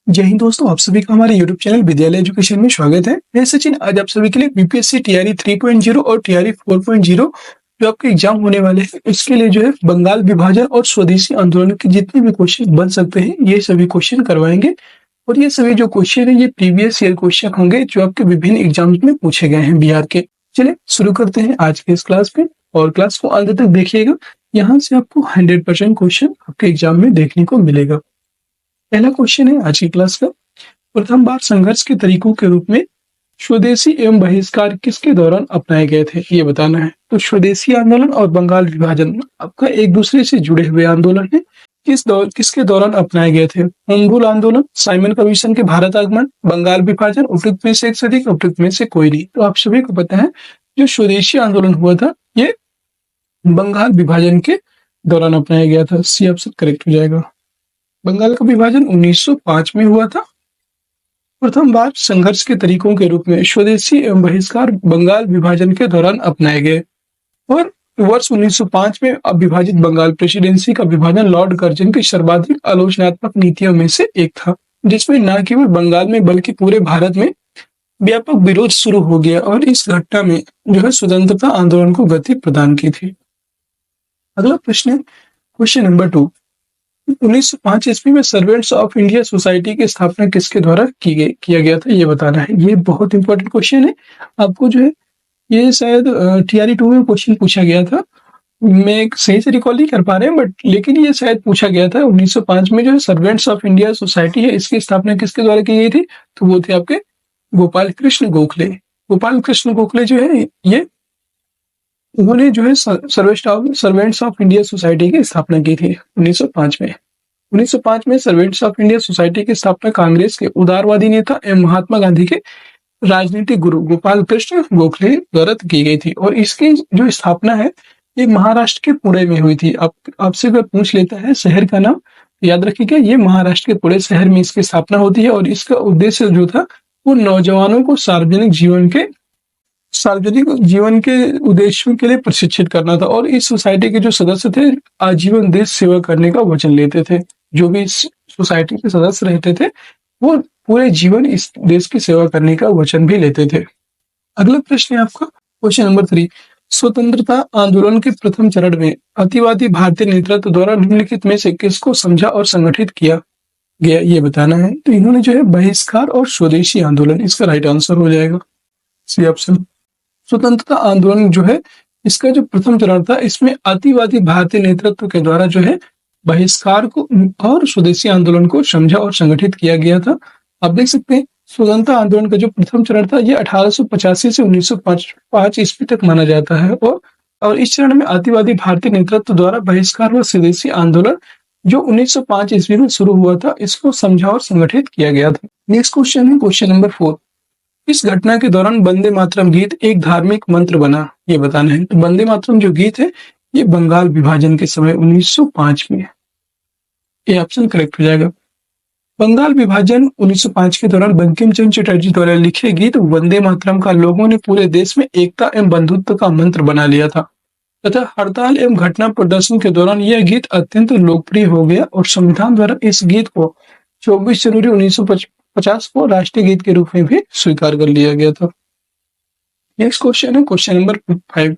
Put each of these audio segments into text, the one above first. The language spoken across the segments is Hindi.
जय हिंद दोस्तों, आप सभी का हमारे यूट्यूब चैनल विद्यालय एजुकेशन में स्वागत है। मैं सचिन आज आप सभी के लिए बीपीएससी टीआरई 3.0 और टीआरई 4.0 जो आपके एग्जाम होने वाले हैं इसके लिए जो है बंगाल विभाजन और स्वदेशी आंदोलन के जितने भी क्वेश्चन बन सकते हैं ये सभी क्वेश्चन करवाएंगे। और ये सभी जो क्वेश्चन है ये प्रीवियस ईयर क्वेश्चन होंगे जो आपके विभिन्न एग्जाम्स में पूछे गए हैं बिहार के। चलिए शुरू करते हैं आज के इस क्लास पे और क्लास को अंत तक देखिएगा। यहाँ से आपको 100% क्वेश्चन आपके एग्जाम में देखने को मिलेगा। पहला क्वेश्चन है आज की क्लास का, प्रथम बार संघर्ष के तरीकों के रूप में स्वदेशी एवं बहिष्कार किसके दौरान अपनाए गए थे ये बताना है। तो स्वदेशी आंदोलन और बंगाल विभाजन आपका एक दूसरे से जुड़े हुए आंदोलन है। किसके दौरान अपनाए गए थे? होम रूल आंदोलन, साइमन कमीशन के भारत आगमन, बंगाल विभाजन, उपयुक्त में से एक से अधिक, उपयुक्त में से कोई नहीं। तो आप सभी को पता है जो स्वदेशी आंदोलन हुआ था ये बंगाल विभाजन के दौरान अपनाया गया था। सी ऑप्शन करेक्ट हो जाएगा। बंगाल का विभाजन 1905 में हुआ था। प्रथम बार संघर्ष के तरीकों के रूप में स्वदेशी एवं बहिष्कार बंगाल विभाजन के दौरान अपनाए गए और वर्ष 1905 में अविभाजित बंगाल प्रेसिडेंसी का विभाजन लॉर्ड कर्जन की सर्वाधिक आलोचनात्मक नीतियों में से एक था, जिसमें न केवल बंगाल में बल्कि पूरे भारत में व्यापक विरोध शुरू हो गया और इस घटना में जो है स्वतंत्रता आंदोलन को गति प्रदान की थी। अगला प्रश्न है क्वेश्चन नंबर 2। 1905 ईस्वी में सर्वेंट्स ऑफ इंडिया सोसाइटी की स्थापना किसके द्वारा किया गया था ये बताना है। ये बहुत इंपॉर्टेंट क्वेश्चन है। आपको जो है ये शायद टीआरई 2 में क्वेश्चन पूछा गया था। मैं सही से रिकॉल नहीं कर पा रहे हैं बट लेकिन ये शायद पूछा गया था 1905 में जो है सर्वेंट्स ऑफ इंडिया सोसाइटी है इसकी स्थापना किसके द्वारा की गई थी। तो वो थे आपके गोपाल कृष्ण गोखले। गोपाल कृष्ण गोखले जो है ये उन्होंने जो है सर्वेंट्स ऑफ इंडिया सोसाइटी की स्थापना की थी 1905 में। 1905 में सर्वेंट्स ऑफ इंडिया सोसाइटी की स्थापना कांग्रेस के उदारवादी नेता एवं महात्मा गांधी के राजनीतिक गुरु गोपाल कृष्ण गोखले द्वारा की गई थी और इसकी जो स्थापना है ये महाराष्ट्र के पुणे में हुई थी। आपसे अगर पूछ लेता है शहर का नाम याद रखिएगा, ये महाराष्ट्र के पुणे शहर में इसकी स्थापना होती है और इसका उद्देश्य जो था वो नौजवानों को सार्वजनिक जीवन के उद्देश्यों के लिए प्रशिक्षित करना था और इस सोसाइटी के जो सदस्य थे आजीवन देश सेवा करने का वचन लेते थे। जो भी इस सोसाइटी के सदस्य रहते थे वो पूरे जीवन इस देश की सेवा करने का वचन भी लेते थे। अगला प्रश्न है आपका क्वेश्चन नंबर 3। स्वतंत्रता आंदोलन के प्रथम चरण में अतिवादी भारतीय नेतृत्व द्वारा निम्नलिखित में से किसको समझा और संगठित किया गया ये बताना है। तो इन्होंने जो है बहिष्कार और स्वदेशी आंदोलन, इसका राइट आंसर हो जाएगा सी ऑप्शन। स्वतंत्रता आंदोलन जो है इसका जो प्रथम चरण था इसमें अतिवादी भारतीय नेतृत्व के द्वारा जो है बहिष्कार को और स्वदेशी आंदोलन को समझा और संगठित किया गया था। आप देख सकते हैं स्वतंत्रता आंदोलन का जो प्रथम चरण था ये 1885 से 1905 ईस्वी तक माना जाता है और इस चरण में अतिवादी भारतीय नेतृत्व द्वारा बहिष्कार व स्वदेशी आंदोलन जो 1905 ईस्वी में शुरू हुआ था इसको समझा और संगठित किया गया था। नेक्स्ट क्वेश्चन है क्वेश्चन नंबर 4। इस घटना के दौरान वंदे मातरम गीत एक धार्मिक मंत्र बना ये बताना है। तो वंदे मातरम जो गीत है ये बंगाल विभाजन के समय 1905 में, ये ऑप्शन करेक्ट हो जाएगा। बंगाल विभाजन 1905 के दौरान बंकिम चंद्र चटर्जी द्वारा लिखे गीत वंदे मातरम का लोगों ने पूरे देश में एकता एवं बंधुत्व का मंत्र बना लिया था तथा हड़ताल एवं घटना प्रदर्शन के दौरान यह गीत अत्यंत लोकप्रिय हो गया और संविधान द्वारा इस गीत को 24 जनवरी 1950 को राष्ट्रीय गीत के रूप में भी स्वीकार कर लिया गया था। नेक्स्ट क्वेश्चन है क्वेश्चन नंबर 5।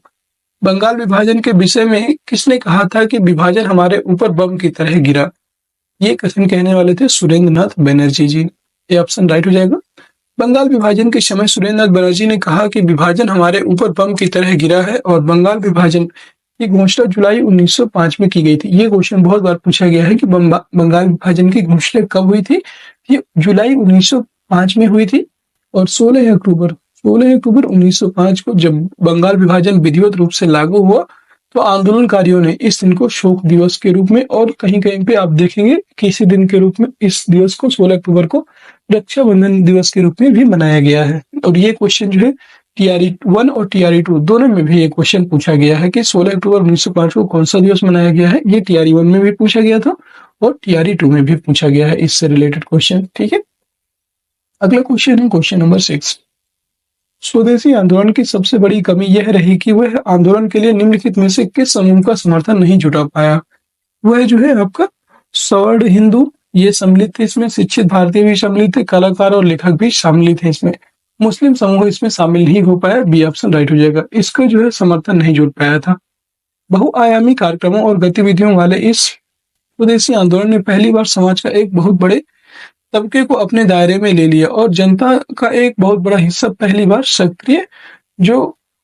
बंगाल विभाजन के विषय में किसने कहा था कि विभाजन हमारे ऊपर बम की तरह गिरा? ये कथन कहने वाले थे सुरेंद्र नाथ बनर्जी जी। ये ऑप्शन राइट हो जाएगा। बंगाल विभाजन के समय सुरेंद्र नाथ बनर्जी ने कहा कि विभाजन हमारे ऊपर बम की तरह गिरा है और बंगाल विभाजन की घोषणा जुलाई 1905 में की गई थी। ये क्वेश्चन बहुत बार पूछा गया है कि बंगाल विभाजन की घोषणा कब हुई थी। ये जुलाई 1905 में हुई थी और 16 अक्टूबर 1905 को जब बंगाल विभाजन विधिवत रूप से लागू हुआ तो आंदोलनकारियों ने इस दिन को शोक दिवस के रूप में और कहीं कहीं पे आप देखेंगे कि इसी दिन के रूप में इस दिवस को 16 अक्टूबर को रक्षाबंधन दिवस के रूप में भी मनाया गया है। और ये क्वेश्चन जो है टीआरई 1 और टीआरई 2 दोनों में भी ये क्वेश्चन पूछा गया है कि 16 अक्टूबर 1905 को कौन सा दिवस मनाया गया है। ये टीआरई 1 में भी पूछा गया था और टीआरई 2 में भी पूछा गया है इससे रिलेटेड क्वेश्चन। ठीक है, अगला क्वेश्चन है क्वेश्चन नंबर 6। स्वदेशी आंदोलन की सबसे बड़ी कमी यह रही कि वह आंदोलन के लिए निम्नलिखित में से किस समूह का समर्थन नहीं जुटा पाया। वह जो है आपका सवर्ण हिंदू ये सम्मिलित थे इसमें, शिक्षित भारतीय भी सम्मिलित थे, कलाकार और लेखक भी शामिल थे इसमें। मुस्लिम समूह इसमें शामिल नहीं हो पाया, बी ऑप्शन राइट हो जाएगा। इसका जो है समर्थन नहीं जुड़ पाया था। बहुआयामी कार्यक्रमों और गतिविधियों वाले इस स्वदेशी आंदोलन ने पहली बार समाज का एक बहुत बड़े तबके को अपने दायरे में ले लिया और जनता का एक बहुत बड़ा हिस्सा पहली बार सक्रिय जो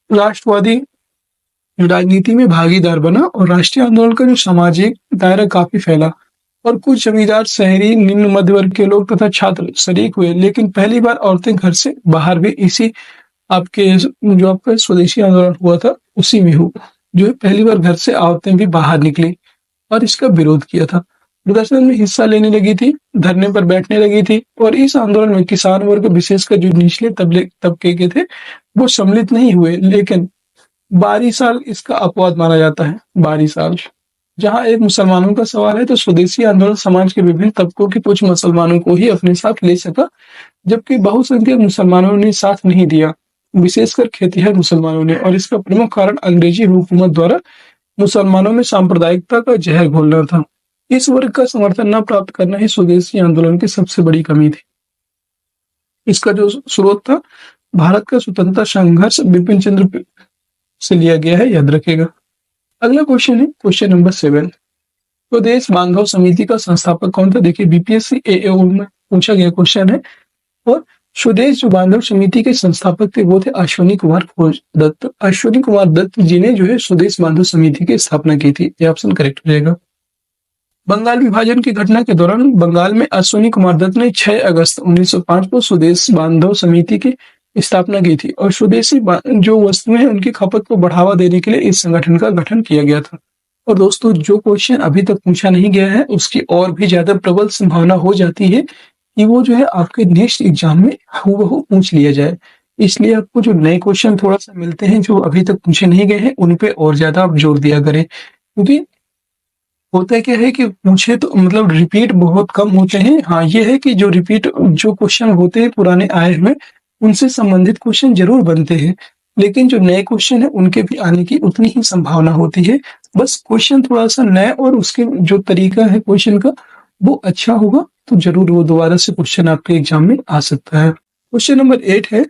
राष्ट्रवादी राजनीति में भागीदार बना और राष्ट्रीय आंदोलन का जो सामाजिक दायरा काफी फैला और कुछ जमींदार, शहरी, निम्न मध्य वर्ग के लोग तथा छात्र शरीक हुए। लेकिन पहली बार औरतें घर से बाहर भी इसी आपके जो आपका स्वदेशी आंदोलन हुआ था उसी में हुआ, जो है पहली बार घर से औरतें भी बाहर निकली और इसका विरोध किया था। प्रदर्शन में हिस्सा लेने लगी थी, धरने पर बैठने लगी थी और इस आंदोलन में किसान वर्ग विशेषकर जो निचले तबके के थे वो सम्मिलित नहीं हुए। लेकिन 12 साल इसका अपवाद माना जाता है। 12 साल जहां एक मुसलमानों का सवाल है तो स्वदेशी आंदोलन समाज के विभिन्न तबकों के कुछ मुसलमानों को ही अपने साथ ले सका, जबकि बहुसंख्यक मुसलमानों ने साथ नहीं दिया, विशेषकर खेतिहर मुसलमानों ने। और इसका प्रमुख कारण अंग्रेजी हुकूमत द्वारा मुसलमानों में सांप्रदायिकता का जहर घोलना था। इस वर्ग का समर्थन न प्राप्त करना ही स्वदेशी आंदोलन की सबसे बड़ी कमी थी। इसका जो स्रोत था भारत का स्वतंत्रता संघर्ष बिपिन चंद्र से लिया गया है, याद रखेगा। अगला क्वेश्चन है क्वेश्चन नंबर 7। स्वदेश बांधव समिति का संस्थापक कौन था? देखिए बीपीएससी एएओ में पूछा गया क्वेश्चन है। और स्वदेश जो बांधव समिति के संस्थापक थे वो थे अश्विनी कुमार दत्त। अश्विनी कुमार दत्त जी ने जो है स्वदेश बांधव समिति की स्थापना की थी, ये ऑप्शन करेक्ट हो जाएगा। बंगाल विभाजन की घटना के दौरान बंगाल में अश्विनी कुमार दत्त ने 6 अगस्त 1905 को स्वदेश बांधव समिति की स्थापना की थी और स्वदेशी जो वस्तुएं हैं उनकी खपत को बढ़ावा देने के लिए इस संगठन का गठन किया गया था। और दोस्तों जो क्वेश्चन अभी तक पूछा नहीं गया है उसकी और भी ज्यादा प्रबल संभावना हो जाती है कि वो जो है आपके नेक्स्ट एग्जाम में हूबहू पूछ लिया जाए। इसलिए आपको जो नए क्वेश्चन थोड़ा सा मिलते हैं जो अभी तक पूछे नहीं गए हैं उन पे और ज्यादा आप जोर दिया करें, क्योंकि होता क्या है कि पूछे तो मतलब रिपीट बहुत कम होते हैं। हाँ ये है कि जो रिपीट जो क्वेश्चन होते हैं पुराने आए हुए उनसे संबंधित क्वेश्चन जरूर बनते हैं, लेकिन जो नए क्वेश्चन है उनके भी आने की उतनी ही संभावना होती है। बस क्वेश्चन थोड़ा सा नया और उसके जो तरीका है क्वेश्चन का वो अच्छा होगा तो जरूर वो दोबारा से क्वेश्चन आपके एग्जाम में आ सकता है। क्वेश्चन नंबर 8 है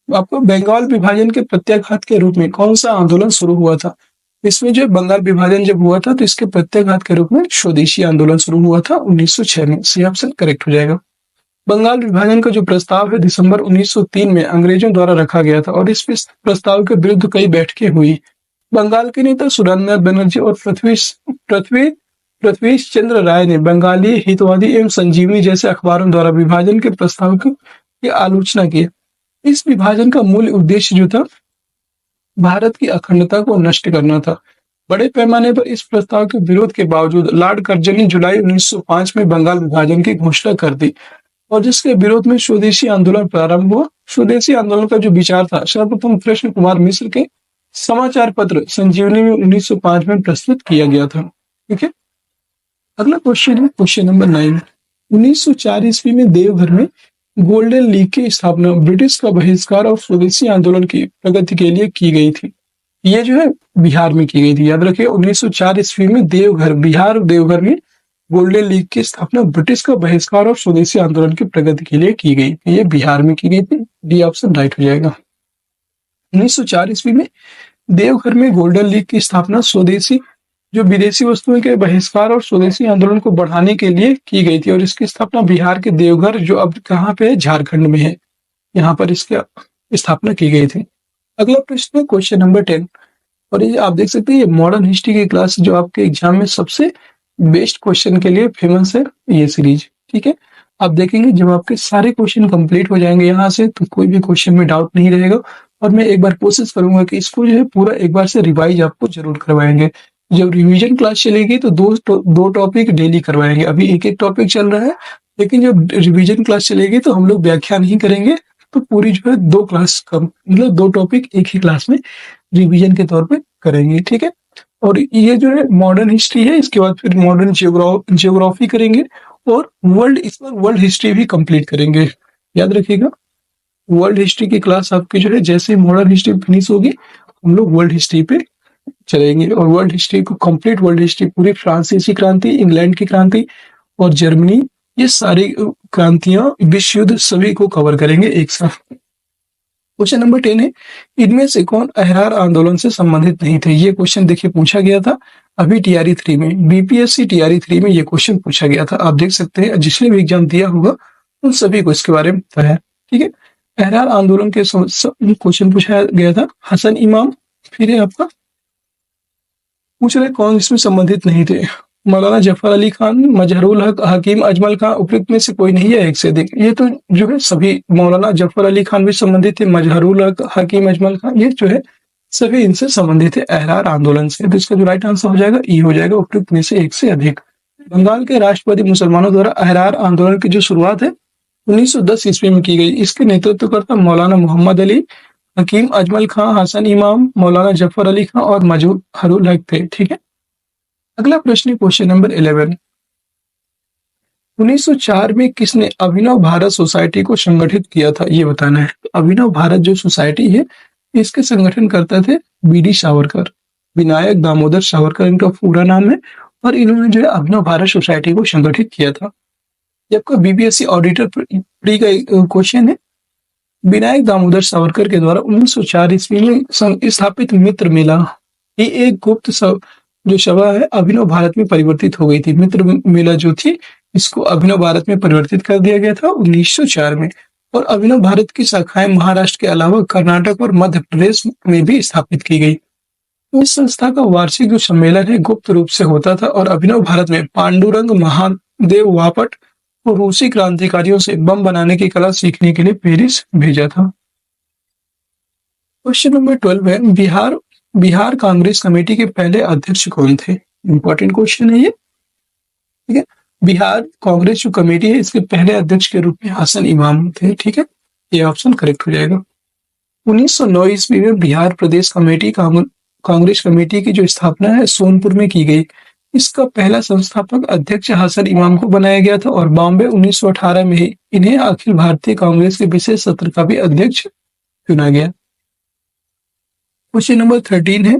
आपको बंगाल विभाजन के प्रत्याघात के रूप में कौन सा आंदोलन शुरू हुआ था? इसमें जो बंगाल विभाजन जब हुआ था तो इसके प्रत्याघात के रूप में स्वदेशी आंदोलन शुरू हुआ था 1906 में। सी ऑप्शन करेक्ट हो जाएगा। बंगाल विभाजन का जो प्रस्ताव है दिसंबर 1903 में अंग्रेजों द्वारा रखा गया था और इस प्रस्ताव के विरुद्ध कई बैठकें हुई। बंगाल के नेता सुरेंद्रनाथ बनर्जी और पृथ्वीश चंद्र राय ने बंगाली हितवादी एवं संजीवनी जैसे अखबारों द्वारा विभाजन के प्रस्ताव की आलोचना की। इस विभाजन का मूल उद्देश्य जो था भारत की अखंडता को नष्ट करना था। बड़े पैमाने पर इस प्रस्ताव के विरोध के बावजूद लॉर्ड कर्जन ने जुलाई 1905 में बंगाल विभाजन की घोषणा कर दी और जिसके विरोध में स्वदेशी आंदोलन प्रारंभ हुआ। स्वदेशी आंदोलन का जो विचार था सर्वप्रथम कृष्ण कुमार मिश्र के समाचार पत्र संजीवनी में 1905 में प्रस्तुत किया गया था। ठीक है, अगला क्वेश्चन है क्वेश्चन नंबर 9। 1904 ईस्वी में देवघर में गोल्डन लीग की स्थापना ब्रिटिश का बहिष्कार और स्वदेशी आंदोलन की प्रगति के लिए की गई थी। ये जो है बिहार में की गई थी, याद रखिए 1904 ईस्वी में देवघर में गोल्डन लीग की स्थापना ब्रिटिश का बहिष्कार और स्वदेशी आंदोलन की प्रगति के लिए की गई। ये बिहार में की गई थी, डी ऑप्शन राइट हो जाएगा। 1904 ईस्वी में देवघर में गोल्डन लीग की स्थापना स्वदेशी जो विदेशी वस्तुओं के बहिष्कार और स्वदेशी आंदोलन को बढ़ाने के लिए की गई थी और इसकी स्थापना बिहार के देवघर जो अब कहाँ पे है, झारखंड में है, यहाँ पर इसकी स्थापना की गई थी। अगला प्रश्न है क्वेश्चन नंबर 10 और ये आप देख सकते हैं ये मॉडर्न हिस्ट्री की क्लास जो आपके एग्जाम में सबसे बेस्ट क्वेश्चन के लिए फेमस है ये सीरीज। ठीक है, आप देखेंगे जब आपके सारे क्वेश्चन कंप्लीट हो जाएंगे यहाँ से तो कोई भी क्वेश्चन में डाउट नहीं रहेगा और मैं एक बार कोशिश करूंगा कि इसको जो है पूरा एक बार से रिवाइज आपको जरूर करवाएंगे। जब रिवीजन क्लास चलेगी तो दो टॉपिक डेली करवाएंगे। अभी एक टॉपिक चल रहा है, लेकिन जब रिवीजन क्लास चलेगी तो हम लोग व्याख्या नहीं करेंगे, तो पूरी जो है 2 क्लास का मतलब 2 टॉपिक एक ही क्लास में रिवीजन के तौर पे करेंगे। ठीक है, और ये जो है मॉडर्न हिस्ट्री है, इसके बाद फिर मॉडर्न जियोग्राफी करेंगे और इस बार वर्ल्ड हिस्ट्री भी कंप्लीट करेंगे। याद रखिएगा वर्ल्ड हिस्ट्री की क्लास आपकी जो है जैसे मॉडर्न हिस्ट्री फिनिश होगी हम लोग वर्ल्ड हिस्ट्री पे चलेंगे और वर्ल्ड हिस्ट्री को कंप्लीट वर्ल्ड हिस्ट्री पूरी फ्रांसीसी क्रांति, इंग्लैंड की क्रांति और जर्मनी, ये सारी क्रांतियां विश्व युद्ध सभी को कवर करेंगे एक साथ। क्वेश्चन नंबर 10 है, इनमें से कौन अहरार आंदोलन से संबंधित नहीं थे? ये क्वेश्चन देखिए पूछा गया था अभी टीआरई 3 में, बीपीएससी टीआरई 3 में ये क्वेश्चन पूछा गया था। आप देख सकते हैं जिसने भी एग्जाम दिया होगा उन सभी को इसके बारे में पता है। ठीक है, अहरार आंदोलन के क्वेश्चन पूछा गया था। हसन इमाम, फिर है आपका पूछ रहे कौन इसमें संबंधित नहीं थे? मौलाना जफर अली खान, मजहरुल हक, हकीम अजमल खान, उपयुक्त में से कोई नहीं है एक से अधिक। ये तो जो है सभी, मौलाना जफर अली खान भी संबंधित थे, मजहरुल हक, हकीम अजमल खान, ये जो है सभी इनसे संबंधित है अहरार आंदोलन से। तो इसका जो राइट आंसर हो जाएगा ई हो जाएगा, उपयुक्त में से एक से अधिक। बंगाल के राष्ट्रवादी मुसलमानों द्वारा अहरार आंदोलन की जो शुरुआत है 1910 ईस्वी में की गई। इसके नेतृत्वकर्ता मौलाना मोहम्मद अली, हकीम अजमल खां, हसन इमाम, मौलाना जफर अली खां और मजहरुल हक थे। ठीक है, अगला प्रश्न क्वेश्चन नंबर 11, 1904 में किसने अभिनव भारत सोसाइटी को संगठित किया था? ये बताना है। तो अभिनव भारत जो सोसाइटी है इसके संगठन करते थे बीडी सावरकर, विनायक दामोदर सावरकर इनका पूरा नाम है, और इन्होंने जो है अभिनव भारत सोसाइटी को संगठित किया था। ये आपका बीपीएससी ऑडिटर प्री का क्वेश्चन है। विनायक दामोदर सावरकर के द्वारा 1904 ईस्वी में स्थापित मित्र मेला ये एक गुप्त जो सभा है अभिनव भारत में परिवर्तित हो गई थी। मित्र मेला जो थी इसको अभिनव भारत में परिवर्तित कर दिया गया था 1904 में, और अभिनव भारत की शाखाएं महाराष्ट्र के अलावा कर्नाटक और मध्य प्रदेश में भी स्थापित की गई। इस संस्था का वार्षिक जो सम्मेलन है गुप्त रूप से होता था, और अभिनव भारत में पांडुरंग महादेव वापट को रूसी क्रांतिकारियों से बम बनाने की कला सीखने के लिए पेरिस भेजा था। क्वेश्चन नंबर 12 है, बिहार कांग्रेस कमेटी के पहले अध्यक्ष कौन थे? इंपॉर्टेंट क्वेश्चन है ये। ठीक है, बिहार कांग्रेस जो कमेटी है इसके पहले अध्यक्ष के रूप में हसन इमाम थे। ठीक है, ये ऑप्शन करेक्ट हो जाएगा। 1909 ईस्वी में बिहार प्रदेश कमेटी कांग्रेस कमेटी की जो स्थापना है सोनपुर में की गई। इसका पहला संस्थापक अध्यक्ष हसन इमाम को बनाया गया था, और बॉम्बे 1918 में ही इन्हें अखिल भारतीय कांग्रेस के विशेष सत्र का भी अध्यक्ष चुना गया। क्वेश्चन नंबर 13 है,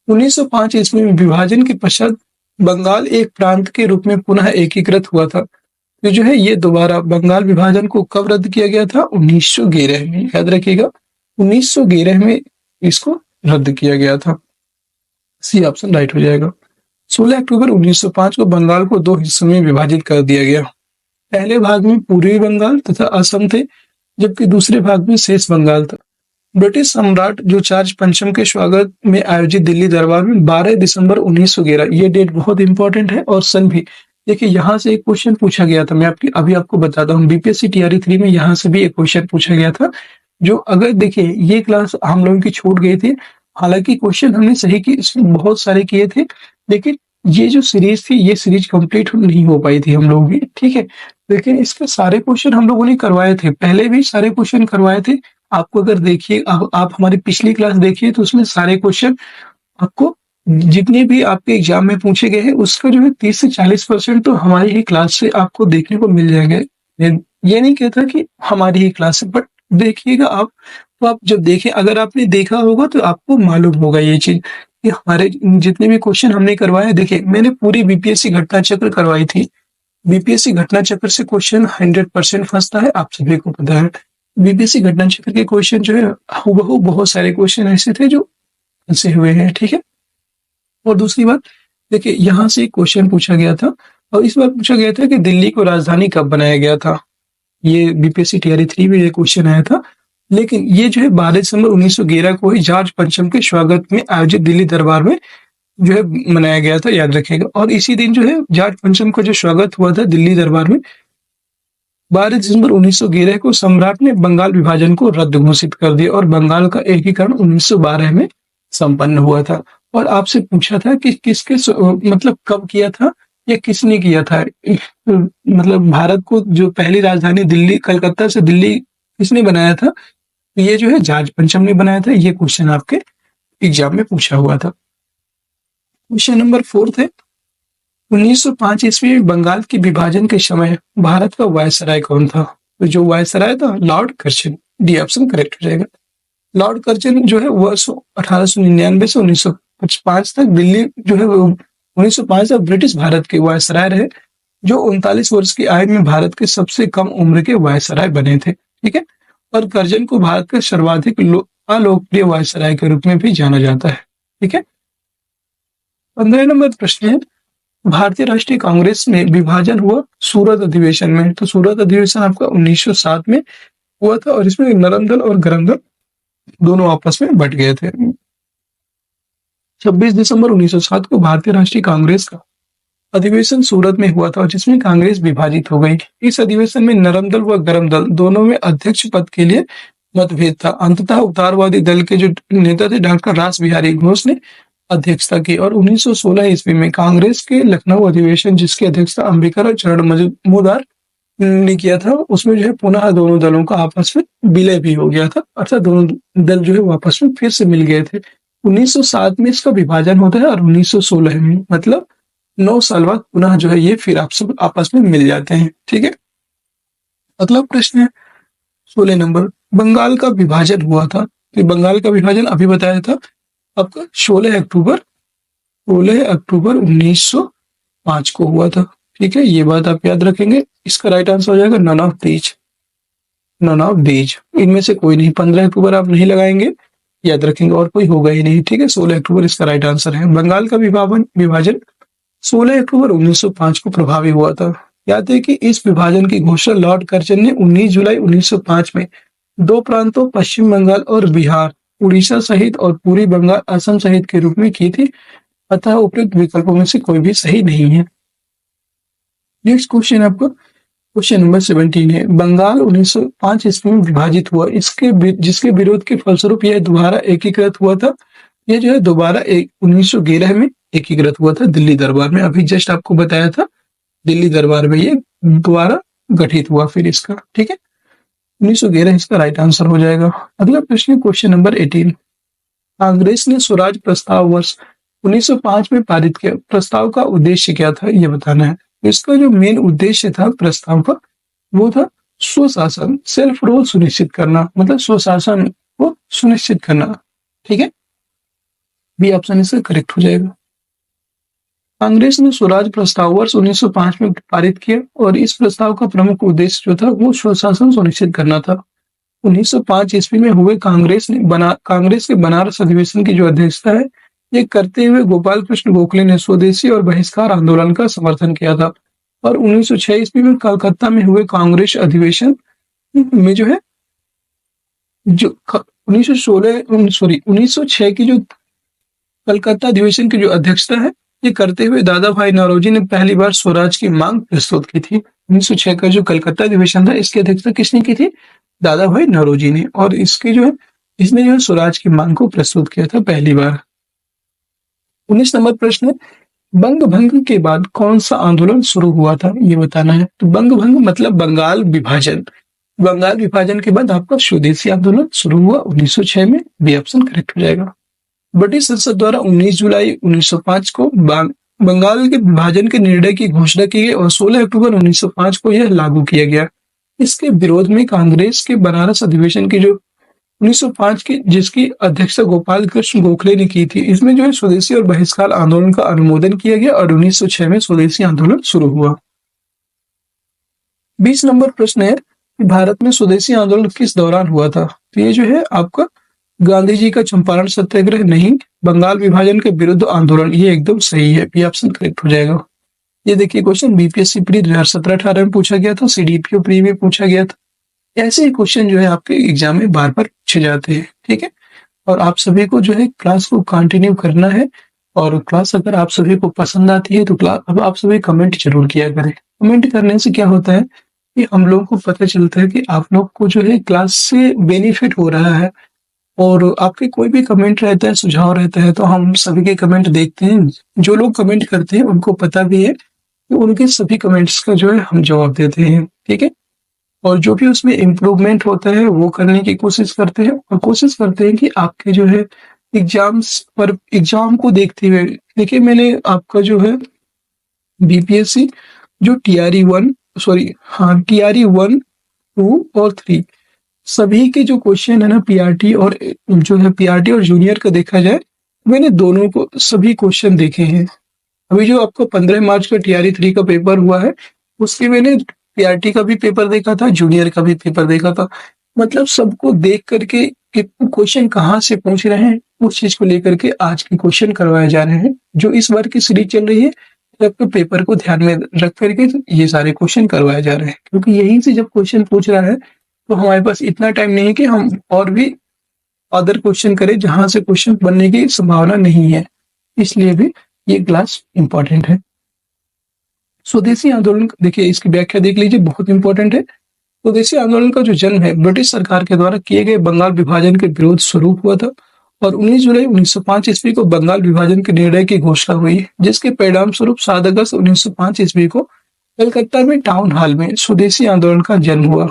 1905 ईस्वी में विभाजन के पश्चात बंगाल एक प्रांत के रूप में पुनः एकीकृत हुआ था। तो जो है ये दोबारा बंगाल विभाजन को कब रद्द किया गया था? 1911 में। याद रखिएगा 1911 में इसको रद्द किया गया था। सी ऑप्शन राइट हो जाएगा। 16 अक्टूबर 1905 को बंगाल को दो हिस्सों में विभाजित कर दिया गया। पहले भाग में पूर्वी बंगाल तथा असम थे, जबकि दूसरे भाग में शेष बंगाल था। ब्रिटिश सम्राट जो चार्ल्स पंचम के स्वागत में आयोजित दिल्ली दरबार में 12 दिसंबर 1911, ये डेट बहुत इंपॉर्टेंट है, और सन भी देखिए यहाँ से एक क्वेश्चन पूछा गया था। मैं अभी आपको बताता हूँ, बीपीएससी टीआरई 3 में यहाँ से भी एक क्वेश्चन पूछा गया था, जो अगर देखिए ये क्लास हम लोगों की छूट गई थी। हालांकि क्वेश्चन हमने सही की इसमें बहुत सारे किए थे, लेकिन ये जो सीरीज थी ये सीरीज कंप्लीट नहीं हो पाई थी हम लोगों की। ठीक है, लेकिन इसके सारे क्वेश्चन हम लोगों ने करवाए थे, पहले भी सारे क्वेश्चन करवाए थे। आपको अगर देखिए आप हमारी पिछली क्लास देखिए तो उसमें सारे क्वेश्चन आपको जितने भी आपके एग्जाम में पूछे गए हैं उसका जो है 30 से 40% तो हमारी ही क्लास से आपको देखने को मिल जाएंगे। ये नहीं कहता कि हमारी ही क्लास से, बट देखिएगा आप, तो आप जब देखें, अगर आपने देखा होगा तो आपको मालूम होगा ये चीज कि हमारे जितने भी क्वेश्चन हमने करवाए। देखिए मैंने पूरी बीपीएससी घटना चक्र करवाई थी। बीपीएससी घटना चक्र से क्वेश्चन 100% फंसता है, आप सभी को पता है। बीपीएससी घटना चक्र के क्वेश्चन जो है हूबहू बहुत सारे क्वेश्चन ऐसे थे जो फंसे हुए हैं। ठीक है, और दूसरी बात देखिए यहाँ से एक क्वेश्चन पूछा गया था, और इस बार पूछा गया था कि दिल्ली को राजधानी कब बनाया गया था। ये बीपीएससी टीआरई 3 में ये क्वेश्चन आया था, लेकिन ये जो है 12 दिसंबर 1911 को ही जॉर्ज पंचम के स्वागत में आयोजित दिल्ली दरबार में जो है मनाया गया था, याद रखिएगा। और इसी दिन जो है जॉर्ज पंचम का जो स्वागत हुआ था दिल्ली दरबार में 12 दिसंबर 1911 को सम्राट ने बंगाल विभाजन को रद्द घोषित कर दिया, और बंगाल का एकीकरण 1912 में संपन्न हुआ था। और आपसे पूछा था कि किसके मतलब कब किया था या किसने किया था, मतलब भारत को जो पहली राजधानी दिल्ली कलकत्ता से दिल्ली किसने बनाया था? तो ये जो है जॉर्ज पंचम ने बनाया था। ये क्वेश्चन आपके एग्जाम में पूछा हुआ था। क्वेश्चन नंबर 4 है, 1905 ईस्वी में बंगाल के विभाजन के समय भारत का वायसराय कौन था? तो जो वायसराय था Lord Curzon. D option correct हो जाएगा। लॉर्ड कर्जन जो है वो 1899 से 1905 तक दिल्ली जो है 1905 तक ब्रिटिश भारत के वायसराय रहे, जो 39 वर्ष की आयु में भारत के सबसे कम उम्र के वायसराय बने थे। ठीक है, और कर्जन को भारत के सर्वाधिक अलोकप्रिय वायसराय के रूप में भी जाना जाता है। ठीक है, 15 नंबर प्रश्न है, भारतीय राष्ट्रीय कांग्रेस में विभाजन हुआ सूरत अधिवेशन में। तो सूरत अधिवेशन आपका 1907 में हुआ था और इसमें नरम दल और गरम दल दोनों आपस में बट गए थे। 26 दिसंबर 1907 को भारतीय राष्ट्रीय कांग्रेस का अधिवेशन सूरत में हुआ था जिसमें कांग्रेस विभाजित हो गई। इस अधिवेशन में नरम दल व गरम दल दोनों में अध्यक्ष पद के लिए मतभेद था। अंततः उदारवादी दल के जो नेता थे डॉक्टर रास बिहारी घोष ने अध्यक्षता की और 1916 ईस्वी में कांग्रेस के लखनऊ अधिवेशन जिसकी अध्यक्षता अंबिका चरण मजूमदार ने किया था, उसमें जो है पुनः दोनों दलों का आपस में विलय भी हो गया था, अर्थात दोनों दल जो है वापस में फिर से मिल गए थे। 1907 में इसका विभाजन होता है और 1916 में, मतलब 9 साल बाद पुनः जो है ये फिर आप सब आपस में मिल जाते हैं। ठीक है, अगला प्रश्न है 16 नंबर, बंगाल का विभाजन हुआ था। तो बंगाल का विभाजन अभी बताया था आपका 16 अक्टूबर 1905 को हुआ था। ठीक है, ये बात आप याद रखेंगे। इसका राइट आंसर हो जाएगा नन ऑफ दीज। इनमें से कोई नहीं। 15 अक्टूबर आप नहीं लगाएंगे, याद रखेंगे, और कोई होगा ही नहीं। ठीक है, 16 अक्टूबर इसका राइट आंसर है। बंगाल का विभाजन 16 अक्टूबर 1905 को प्रभावी हुआ था। याद है कि इस विभाजन की घोषणा लॉर्ड कर्जन ने 19 जुलाई 1905 में 2 प्रांतों पश्चिम बंगाल और बिहार, उड़ीसा सहित और पूरी बंगाल असम सहित के रूप में की थी। अतः उपयुक्त विकल्पों में से कोई भी सही नहीं है। नेक्स्ट क्वेश्चन आपको क्वेश्चन नंबर 17 है, बंगाल 1905 ईस्वी में विभाजित हुआ, जिसके विरोध के फलस्वरूप यह दोबारा एकीकृत हुआ था। यह जो है दोबारा 1911 में एकीकृत हुआ था दिल्ली दरबार में। अभी जस्ट आपको बताया था दिल्ली दरबार में ये दोबारा गठित हुआ फिर इसका। ठीक है, 1911 इसका राइट आंसर हो जाएगा। अगला प्रश्न क्वेश्चन नंबर 18, कांग्रेस ने स्वराज प्रस्ताव वर्ष 1905 में पारित किया। प्रस्ताव का उद्देश्य क्या था ये बताना है। इसका जो मेन उद्देश्य था प्रस्ताव का वो था स्वशासन, सेल्फ रूल सुनिश्चित करना, मतलब स्वशासन को सुनिश्चित करना। ठीक है, बी ऑप्शन इसका करेक्ट हो जाएगा। कांग्रेस ने स्वराज प्रस्ताव वर्ष 1905 में पारित किया और इस प्रस्ताव का प्रमुख उद्देश्य जो था वो स्वशासन सुनिश्चित करना था। 1905 ईस्वी में हुए कांग्रेस के बनारस अधिवेशन की जो अध्यक्षता है ये करते हुए गोपाल कृष्ण गोखले ने स्वदेशी और बहिष्कार आंदोलन का समर्थन किया था। और 1906 ईस्वी में कलकत्ता में हुए कांग्रेस अधिवेशन में जो है जो 1906 की जो कलकत्ता अधिवेशन की जो अध्यक्षता है ये करते हुए दादा भाई नौरोजी ने पहली बार स्वराज की मांग प्रस्तुत की थी। 1906 का जो कलकत्ता अधिवेशन था इसकी अध्यक्षता किसने की थी? दादा भाई नौरोजी ने। और इसने जो है स्वराज की मांग को प्रस्तुत किया था पहली बार। 19 नंबर प्रश्न है, बंग भंग के बाद कौन सा आंदोलन शुरू हुआ था ये बताना है। तो बंग भंग मतलब बंगाल विभाजन। बंगाल विभाजन के बाद आपका स्वदेशी आंदोलन शुरू हुआ 1906 में। बी ऑप्शन करेक्ट हो जाएगा। ब्रिटिश संसद द्वारा 19 जुलाई 1905 को बंगाल के विभाजन के निर्णय की घोषणा की गई और 16 अक्टूबर 1905 को यह लागू किया गया। इसके विरोध में कांग्रेस के बनारस अधिवेशन की जो 1905 की जिसकी अध्यक्षता गोपाल कृष्ण गोखले ने की थी, इसमें जो है स्वदेशी और बहिष्कार आंदोलन का अनुमोदन किया गया और 1906 में स्वदेशी आंदोलन शुरू हुआ। 20 नंबर प्रश्न है कि भारत में स्वदेशी आंदोलन किस दौरान हुआ था। तो ये जो है आपका गांधी जी का चंपारण सत्याग्रह नहीं, बंगाल विभाजन के विरुद्ध आंदोलन, ये एकदम सही है। बी ऑप्शन करेक्ट हो जाएगा। ये देखिए क्वेश्चन बीपीएससी प्री 2017-18 में पूछा गया था, सीडीपीओ प्री में पूछा गया था। ऐसे ही क्वेश्चन जो है आपके एग्जाम में बार बार पूछे जाते हैं। ठीक है, और आप सभी को जो है क्लास को कंटिन्यू करना है और क्लास अगर आप सभी को पसंद आती है तो अब आप सभी कमेंट जरूर किया करें। कमेंट करने से क्या होता है कि हम लोगों को पता चलता है कि आप लोग को जो है क्लास से बेनिफिट हो रहा है। और आपके कोई भी कमेंट रहता है, सुझाव रहता है, तो हम सभी के कमेंट देखते हैं। जो लोग कमेंट करते हैं उनको पता भी है कि उनके सभी कमेंट्स का जो है हम जवाब देते हैं। ठीक है, और जो भी उसमें इम्प्रूवमेंट होता है वो करने की कोशिश करते हैं और कोशिश करते हैं कि आपके जो है एग्जाम को देखते हुए, देखिए मैंने आपका जो है बीपीएससी जो TRE 1, 2 और 3 सभी के जो क्वेश्चन है ना पीआरटी और जूनियर का देखा जाए, मैंने दोनों को सभी क्वेश्चन देखे हैं। अभी जो आपको 15 मार्च का TRE 3 का पेपर हुआ है उसके मैंने पीआरटी का भी पेपर देखा था, जूनियर का भी पेपर देखा था। मतलब सबको देख करके कि क्वेश्चन कहाँ से पूछ रहे हैं, उस चीज़ को लेकर के आज के क्वेश्चन करवाए जा रहे हैं। जो इस बार की सीरीज़ चल रही है, सबके पेपर को ध्यान में रख करके ये सारे क्वेश्चन करवाए जा रहे हैं। क्योंकि यहीं से जब क्वेश्चन पूछ रहा है, तो हमारे पास इतना टाइम नहीं है कि हम और भी अदर क्वेश्चन करें जहाँ से क्वेश्चन बनने की संभावना नहीं है। इसलिए भी ये क्लास इम्पोर्टेंट है। स्वदेशी आंदोलन देखिए, इसकी व्याख्या देख लीजिए, बहुत इंपॉर्टेंट है। स्वदेशी आंदोलन का जो जन्म है ब्रिटिश सरकार के द्वारा किए गए बंगाल विभाजन के विरोध स्वरूप हुआ था और 19 जुलाई 1905 ईस्वी को बंगाल विभाजन के निर्णय की घोषणा हुई, जिसके परिणाम स्वरूप 7 अगस्त 1905 ईस्वी को कलकत्ता में टाउन हॉल में स्वदेशी आंदोलन का जन्म हुआ।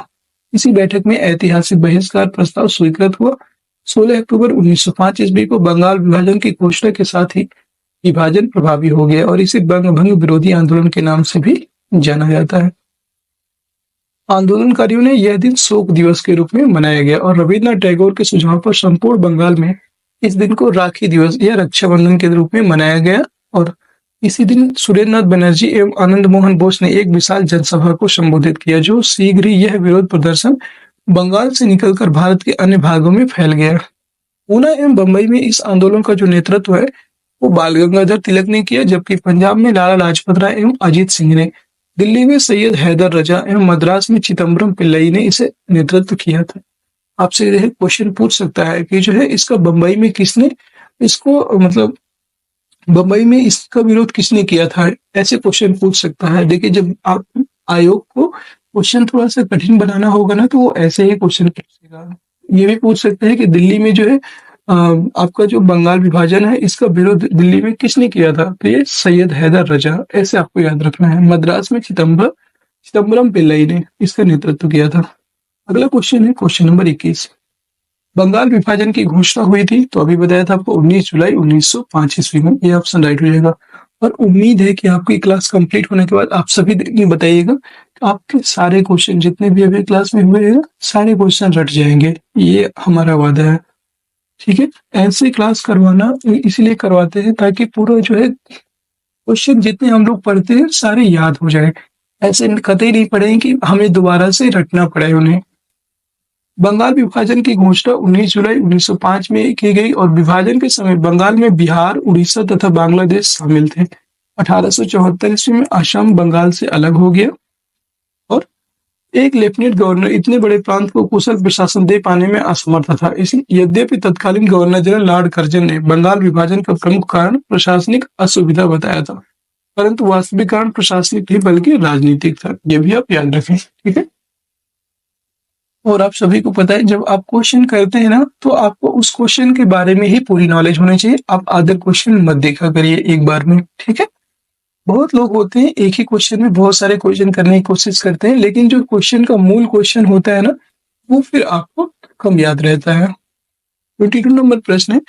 इसी बैठक में ऐतिहासिक बहिष्कार प्रस्ताव स्वीकृत हुआ। 16 अक्टूबर 1905 ईस्वी को बंगाल विभाजन की घोषणा के साथ ही विभाजन प्रभावी हो गया और इसे बंगभंग विरोधी आंदोलन के नाम से भी जाना जाता है। आंदोलनकारियों ने यह दिन शोक दिवस के रूप में मनाया गया और रविन्द्रनाथ टैगोर के सुझाव पर संपूर्ण बंगाल में इस दिन को राखी दिवस या रक्षाबंधन के रूप में मनाया गया और इसी दिन सुरेंद्रनाथ बनर्जी एवं आनंद मोहन बोस ने एक विशाल जनसभा को संबोधित किया, जो शीघ्र ही यह विरोध प्रदर्शन बंगाल से निकलकर भारत के अन्य भागों में फैल गया। पूना एवं बंबई में इस आंदोलन का जो नेतृत्व है वो बाल गंगाधर तिलक ने किया, जबकि पंजाब में लाला लाजपत राय एवं अजीत सिंह ने, दिल्ली में सैयद हैदर रजा एवं मद्रास में चिदम्बरम पिल्लई ने इसे नेतृत्व किया था। आपसे यह क्वेश्चन पूछ सकता है कि जो है इसका बंबई में किसने इसको मतलब बंबई में इसका विरोध किसने किया था, ऐसे क्वेश्चन पूछ सकता है। देखिए, जब आप आयोग को क्वेश्चन थोड़ा सा कठिन बनाना होगा ना, तो वो ऐसे ही क्वेश्चन पूछेगा। ये भी पूछ सकते हैं कि दिल्ली में जो है आपका जो बंगाल विभाजन है इसका विरोध दिल्ली में किसने किया था, तो ये सैयद हैदर रजा, ऐसे आपको याद रखना है। मद्रास में चिदम्बरम पिल्लई ने इसका नेतृत्व किया था। अगला क्वेश्चन है क्वेश्चन नंबर 21। बंगाल विभाजन की घोषणा हुई थी, तो अभी बताया था आपको 19 जुलाई 1905 ईस्वी में, ये ऑप्शन राइट हो जाएगा। और उम्मीद है कि आपकी क्लास कंप्लीट होने के बाद आप सभी बताइएगा कि आपके सारे क्वेश्चन जितने भी अभी क्लास में हुए हैं सारे क्वेश्चन रट जाएंगे, ये हमारा वादा है। ठीक है, ऐसे क्लास करवाना इसलिए करवाते हैं ताकि पूरा जो है क्वेश्चन जितने हम लोग पढ़ते हैं सारे याद हो जाए। ऐसे कतई नहीं पढ़ेंगे कि हमें दोबारा से रटना पड़े उन्हें। बंगाल विभाजन की घोषणा 19 जुलाई 1905 में की गई और विभाजन के समय बंगाल में बिहार, उड़ीसा तथा बांग्लादेश शामिल थे। 1874 ईस्वी में असम बंगाल से अलग हो गया और एक लेफ्टिनेंट गवर्नर इतने बड़े प्रांत को कुशल प्रशासन दे पाने में असमर्थ था। इसलिए यद्यपि तत्कालीन गवर्नर जनरल लॉर्ड कर्जन ने बंगाल विभाजन का प्रमुख कारण प्रशासनिक असुविधा बताया था, परंतु वास्तविक कारण प्रशासनिक नहीं बल्कि राजनीतिक था। ये भी आप याद रखें। ठीक है, और आप सभी को पता है जब आप क्वेश्चन करते हैं ना, तो आपको उस क्वेश्चन के बारे में ही पूरी नॉलेज होनी चाहिए। आप अदर क्वेश्चन मत देखा करिए एक बार में। ठीक है, बहुत लोग होते हैं एक ही क्वेश्चन में बहुत सारे क्वेश्चन करने की कोशिश करते हैं, लेकिन जो क्वेश्चन का मूल क्वेश्चन होता है ना, वो फिर आपको कम याद रहता है। 22 नंबर प्रश्न है,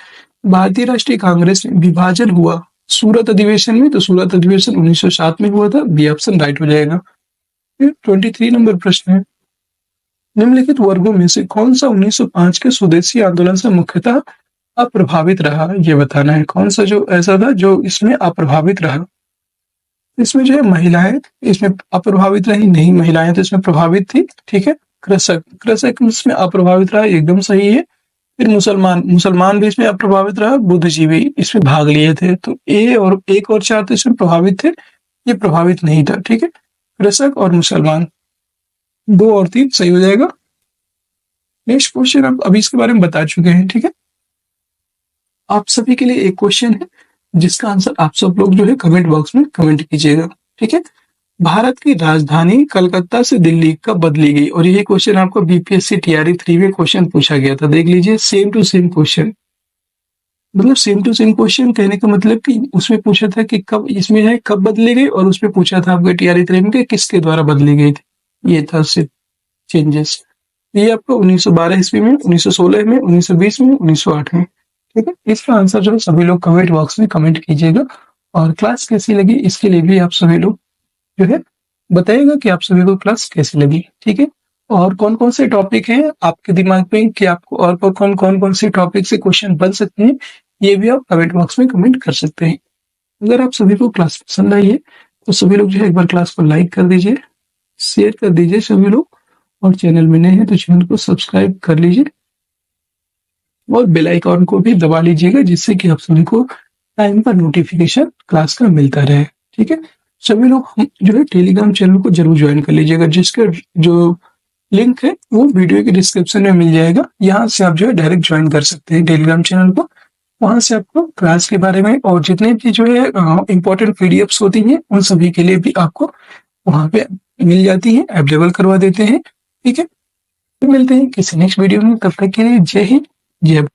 भारतीय राष्ट्रीय कांग्रेस में विभाजन हुआ सूरत अधिवेशन में, तो सूरत अधिवेशन 1907 में हुआ था, बी ऑप्शन राइट हो जाएगा। फिर 23 नंबर प्रश्न है, निम्नलिखित वर्गों में से कौन सा 1905 के स्वदेशी आंदोलन से मुख्यतः अप्रभावित रहा, ये बताना है। कौन सा जो ऐसा था जो इसमें अप्रभावित रहा। इसमें जो है महिलाएं इसमें अप्रभावित रही नहीं, महिलाएं तो इसमें प्रभावित थी। ठीक है, कृषक इसमें अप्रभावित रहा, एकदम सही है। फिर मुसलमान भी इसमें अप्रभावित रहा, बुद्धिजीवी इसमें भाग लिए थे। तो ए और 1 और 4 तो इसमें प्रभावित थे, ये प्रभावित नहीं था। ठीक है, कृषक और मुसलमान, 2 और 3 सही हो जाएगा। नेक्स्ट क्वेश्चन आप अभी इसके बारे में बता चुके हैं। ठीक है, आप सभी के लिए एक क्वेश्चन है जिसका आंसर आप सब लोग जो है कमेंट बॉक्स में कमेंट कीजिएगा। ठीक है, भारत की राजधानी कलकत्ता से दिल्ली कब बदली गई, और यही क्वेश्चन आपको बीपीएससी टीआरई 3 में क्वेश्चन पूछा गया था। देख लीजिए, सेम टू सेम क्वेश्चन, मतलब सेम टू सेम क्वेश्चन कहने का मतलब कि उसमें पूछा था कि कब, इसमें है कब बदली गई, और उसमें पूछा था आपका टीआरई 3 में कि किसके द्वारा बदली गई थी। ये था सिर्फ चेंजेस। ये आपको 1912 ईस्वी में, 1916 में, 1920 में, 1908 में। ठीक है, इसका आंसर जो है सभी लोग कमेंट बॉक्स में कमेंट कीजिएगा। और क्लास कैसी लगी इसके लिए भी आप सभी लोग जो है बताइएगा कि आप सभी को क्लास कैसी लगी। ठीक है, और कौन कौन से टॉपिक हैं आपके दिमाग में कि आपको और कौन से टॉपिक से क्वेश्चन बन सकते हैं, ये भी आप कमेंट बॉक्स में कमेंट कर सकते हैं। अगर आप सभी को क्लास पसंद आई है तो सभी लोग जो है एक बार क्लास को लाइक कर दीजिए, शेयर कर दीजिए सभी लोग, और चैनल में नए हैं तो चैनल को सब्सक्राइब कर लीजिए और बेल आइकॉन को भी दबा लीजिएगा, जिससे कि आप सभी को टाइम पर नोटिफिकेशन क्लास का मिलता रहे। ठीक है, सभी लोग जो है टेलीग्राम चैनल को जरूर ज्वाइन कर लीजिएगा, जिसका जो लिंक है वो वीडियो के डिस्क्रिप्शन में मिल जाएगा। यहाँ से आप जो है डायरेक्ट ज्वाइन कर सकते हैं टेलीग्राम चैनल को। वहां से आपको क्लास के बारे में और जितने भी जो है इम्पोर्टेंट पीडीएफ्स होती हैं उन सभी के लिए भी आपको वहां पे मिल जाती है, अवेलेबल करवा देते हैं। ठीक है, तो मिलते हैं किसी नेक्स्ट वीडियो में, तब तक के लिए जय हिंद जय भारत।